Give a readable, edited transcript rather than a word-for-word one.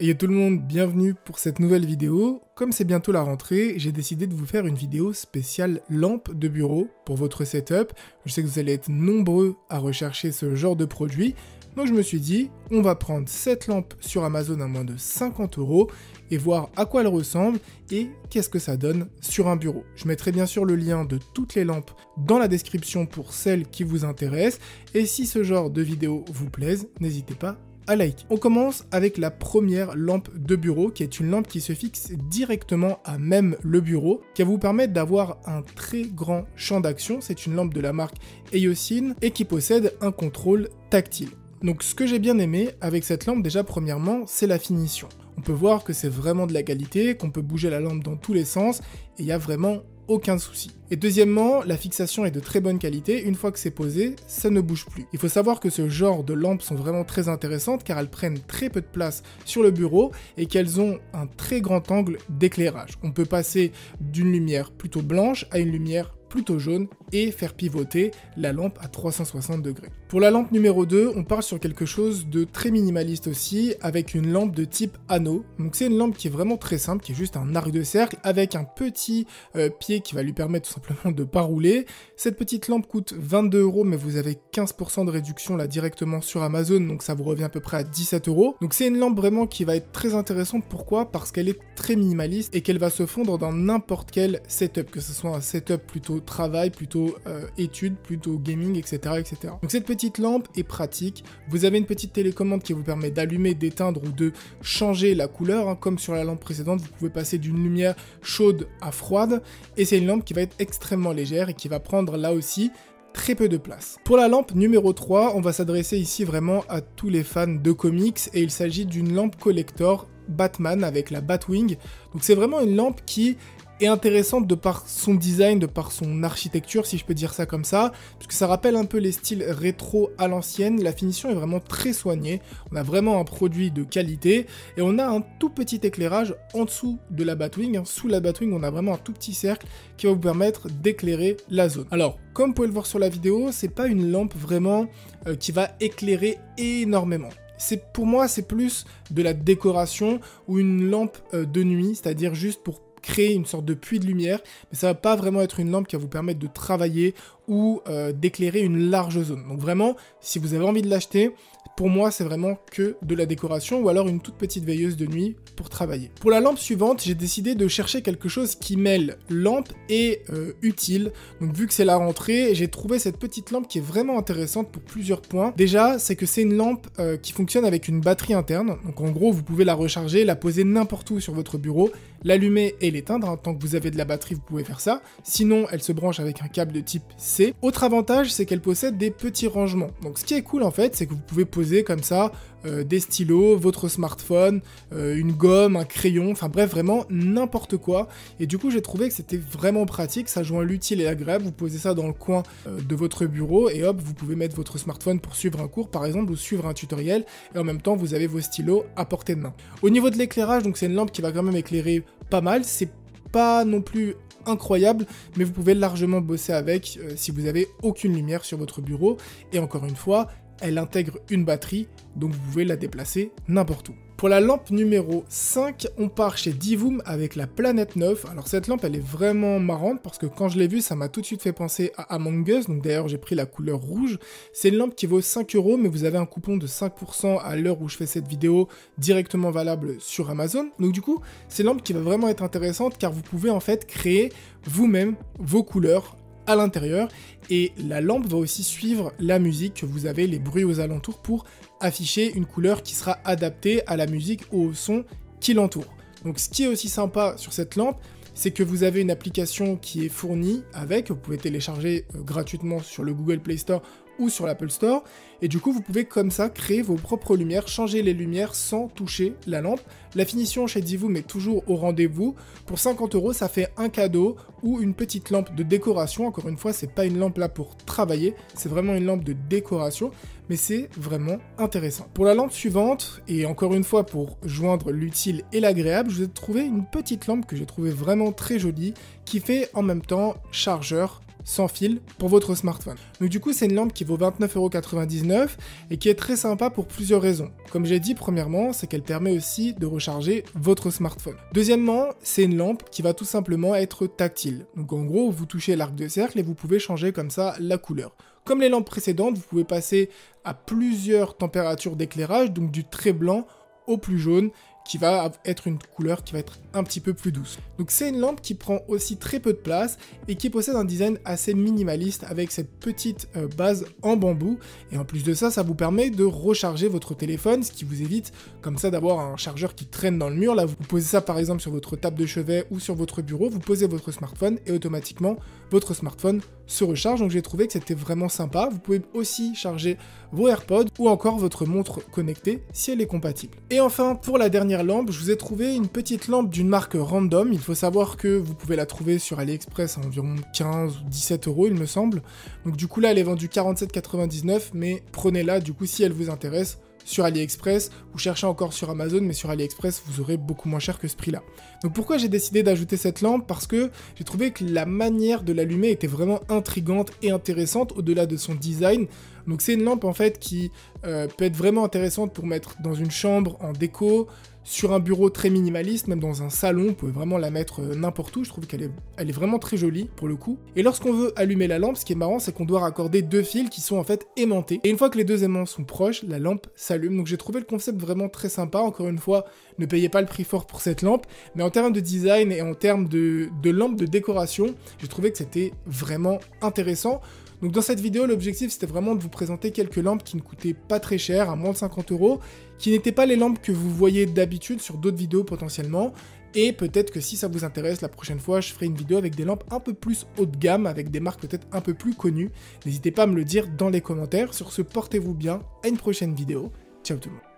Hey tout le monde, bienvenue pour cette nouvelle vidéo. Comme c'est bientôt la rentrée, j'ai décidé de vous faire une vidéo spéciale lampe de bureau pour votre setup. Je sais que vous allez être nombreux à rechercher ce genre de produit. Donc je me suis dit, on va prendre cette lampe sur Amazon à moins de 50 € et voir à quoi elle ressemble et qu'est-ce que ça donne sur un bureau. Je mettrai bien sûr le lien de toutes les lampes dans la description pour celles qui vous intéressent. Et si ce genre de vidéo vous plaise, n'hésitez pas à like. On commence avec la première lampe de bureau qui est une lampe qui se fixe directement à même le bureau, qui va vous permettre d'avoir un très grand champ d'action. C'est une lampe de la marque Eosin et qui possède un contrôle tactile. Donc ce que j'ai bien aimé avec cette lampe déjà premièrement, c'est la finition. On peut voir que c'est vraiment de la qualité, qu'on peut bouger la lampe dans tous les sens et il n'y a vraiment aucun souci. Et deuxièmement, la fixation est de très bonne qualité, une fois que c'est posé, ça ne bouge plus. Il faut savoir que ce genre de lampes sont vraiment très intéressantes car elles prennent très peu de place sur le bureau et qu'elles ont un très grand angle d'éclairage. On peut passer d'une lumière plutôt blanche à une lumière plutôt jaune et faire pivoter la lampe à 360 degrés. Pour la lampe numéro 2, on part sur quelque chose de très minimaliste aussi, avec une lampe de type anneau. Donc c'est une lampe qui est vraiment très simple, qui est juste un arc de cercle avec un petit pied qui va lui permettre tout simplement de pas rouler. Cette petite lampe coûte 22 €, mais vous avez 15% de réduction là directement sur Amazon, donc ça vous revient à peu près à 17 €. Donc c'est une lampe vraiment qui va être très intéressante. Pourquoi? Parce qu'elle est très minimaliste et qu'elle va se fondre dans n'importe quel setup, que ce soit un setup plutôt travail, plutôt études, plutôt gaming, etc., etc. Donc cette petite lampe est pratique. Vous avez une petite télécommande qui vous permet d'allumer, d'éteindre ou de changer la couleur, hein. Comme sur la lampe précédente, vous pouvez passer d'une lumière chaude à froide, et c'est une lampe qui va être extrêmement légère et qui va prendre là aussi très peu de place. Pour la lampe numéro 3, on va s'adresser ici vraiment à tous les fans de comics, et il s'agit d'une lampe collector Batman avec la Batwing. Donc c'est vraiment une lampe qui est intéressante de par son design, de par son architecture, si je peux dire ça comme ça, parce que ça rappelle un peu les styles rétro à l'ancienne. La finition est vraiment très soignée, on a vraiment un produit de qualité, et on a un tout petit éclairage en dessous de la Batwing, hein. Sous la Batwing, on a vraiment un tout petit cercle qui va vous permettre d'éclairer la zone. Alors, comme vous pouvez le voir sur la vidéo, c'est pas une lampe vraiment qui va éclairer énormément. Pour moi, c'est plus de la décoration ou une lampe de nuit, c'est-à-dire juste pour créer une sorte de puits de lumière, mais ça va pas vraiment être une lampe qui va vous permettre de travailler ou d'éclairer une large zone. Donc vraiment, si vous avez envie de l'acheter, pour moi, c'est vraiment que de la décoration ou alors une toute petite veilleuse de nuit pour travailler. Pour la lampe suivante, j'ai décidé de chercher quelque chose qui mêle lampe et utile. Donc vu que c'est la rentrée, j'ai trouvé cette petite lampe qui est vraiment intéressante pour plusieurs points. Déjà, c'est que c'est une lampe qui fonctionne avec une batterie interne. Donc en gros, vous pouvez la recharger, la poser n'importe où sur votre bureau, l'allumer et l'éteindre, hein. Tant que vous avez de la batterie, vous pouvez faire ça. Sinon, elle se branche avec un câble de type C. Autre avantage, c'est qu'elle possède des petits rangements. Donc ce qui est cool en fait, c'est que vous pouvez poser comme ça des stylos, votre smartphone, une gomme, un crayon, enfin bref, vraiment n'importe quoi. Et du coup, j'ai trouvé que c'était vraiment pratique, ça joint l'utile et l'agréable. Vous posez ça dans le coin de votre bureau et hop, vous pouvez mettre votre smartphone pour suivre un cours par exemple ou suivre un tutoriel, et en même temps, vous avez vos stylos à portée de main. Au niveau de l'éclairage, donc c'est une lampe qui va quand même éclairer pas mal, c'est pas non plus incroyable, mais vous pouvez largement bosser avec si vous avez aucune lumière sur votre bureau, et encore une fois, elle intègre une batterie, donc vous pouvez la déplacer n'importe où. Pour la lampe numéro 5, on part chez Divoom avec la Planète 9. Alors cette lampe, elle est vraiment marrante parce que quand je l'ai vue, ça m'a tout de suite fait penser à Among Us. Donc d'ailleurs, j'ai pris la couleur rouge. C'est une lampe qui vaut 5 €, mais vous avez un coupon de 5% à l'heure où je fais cette vidéo directement valable sur Amazon. Donc du coup, c'est une lampe qui va vraiment être intéressante car vous pouvez en fait créer vous-même vos couleurs à l'intérieur, et la lampe va aussi suivre la musique que vous avez, les bruits aux alentours, pour afficher une couleur qui sera adaptée à la musique ou au son qui l'entoure. Donc ce qui est aussi sympa sur cette lampe, c'est que vous avez une application qui est fournie avec, vous pouvez télécharger gratuitement sur le Google Play Store ou sur l'Apple Store, et du coup vous pouvez comme ça créer vos propres lumières, changer les lumières sans toucher la lampe. La finition chez Divoom est toujours au rendez-vous. Pour 50 €, ça fait un cadeau ou une petite lampe de décoration. Encore une fois, c'est pas une lampe là pour travailler, c'est vraiment une lampe de décoration, mais c'est vraiment intéressant. Pour la lampe suivante, et encore une fois pour joindre l'utile et l'agréable, je vous ai trouvé une petite lampe que j'ai trouvée vraiment très jolie, qui fait en même temps chargeur sans fil pour votre smartphone. Donc du coup, c'est une lampe qui vaut 29,99 € et qui est très sympa pour plusieurs raisons. Comme j'ai dit, premièrement, c'est qu'elle permet aussi de recharger votre smartphone. Deuxièmement, c'est une lampe qui va tout simplement être tactile. Donc en gros, vous touchez l'arc de cercle et vous pouvez changer comme ça la couleur. Comme les lampes précédentes, vous pouvez passer à plusieurs températures d'éclairage, donc du très blanc au plus jaune, qui va être une couleur qui va être un petit peu plus douce. Donc c'est une lampe qui prend aussi très peu de place et qui possède un design assez minimaliste avec cette petite base en bambou, et en plus de ça, ça vous permet de recharger votre téléphone, ce qui vous évite comme ça d'avoir un chargeur qui traîne dans le mur. Là, vous posez ça par exemple sur votre table de chevet ou sur votre bureau, vous posez votre smartphone et automatiquement votre smartphone se recharge. Donc j'ai trouvé que c'était vraiment sympa. Vous pouvez aussi charger vos AirPods ou encore votre montre connectée si elle est compatible. Et enfin, pour la dernière lampe, je vous ai trouvé une petite lampe d'une marque random. Il faut savoir que vous pouvez la trouver sur AliExpress à environ 15 ou 17 € il me semble. Donc du coup là elle est vendue 47,99 €, mais prenez-la du coup si elle vous intéresse sur AliExpress, ou cherchez encore sur Amazon, mais sur AliExpress vous aurez beaucoup moins cher que ce prix là. Donc pourquoi j'ai décidé d'ajouter cette lampe? Parce que j'ai trouvé que la manière de l'allumer était vraiment intrigante et intéressante au-delà de son design. Donc c'est une lampe en fait qui peut être vraiment intéressante pour mettre dans une chambre en déco, sur un bureau très minimaliste, même dans un salon, vous pouvez vraiment la mettre n'importe où. Je trouve qu'elle est vraiment très jolie pour le coup. Et lorsqu'on veut allumer la lampe, ce qui est marrant, c'est qu'on doit raccorder deux fils qui sont en fait aimantés. Et une fois que les deux aimants sont proches, la lampe s'allume. Donc j'ai trouvé le concept vraiment très sympa. Encore une fois, ne payez pas le prix fort pour cette lampe, mais en termes de design et en termes de lampe de décoration, j'ai trouvé que c'était vraiment intéressant. Donc dans cette vidéo, l'objectif c'était vraiment de vous présenter quelques lampes qui ne coûtaient pas très cher, à moins de 50 €, qui n'étaient pas les lampes que vous voyez d'habitude sur d'autres vidéos potentiellement, et peut-être que si ça vous intéresse, la prochaine fois je ferai une vidéo avec des lampes un peu plus haut de gamme, avec des marques peut-être un peu plus connues. N'hésitez pas à me le dire dans les commentaires. Sur ce, portez-vous bien, à une prochaine vidéo, ciao tout le monde.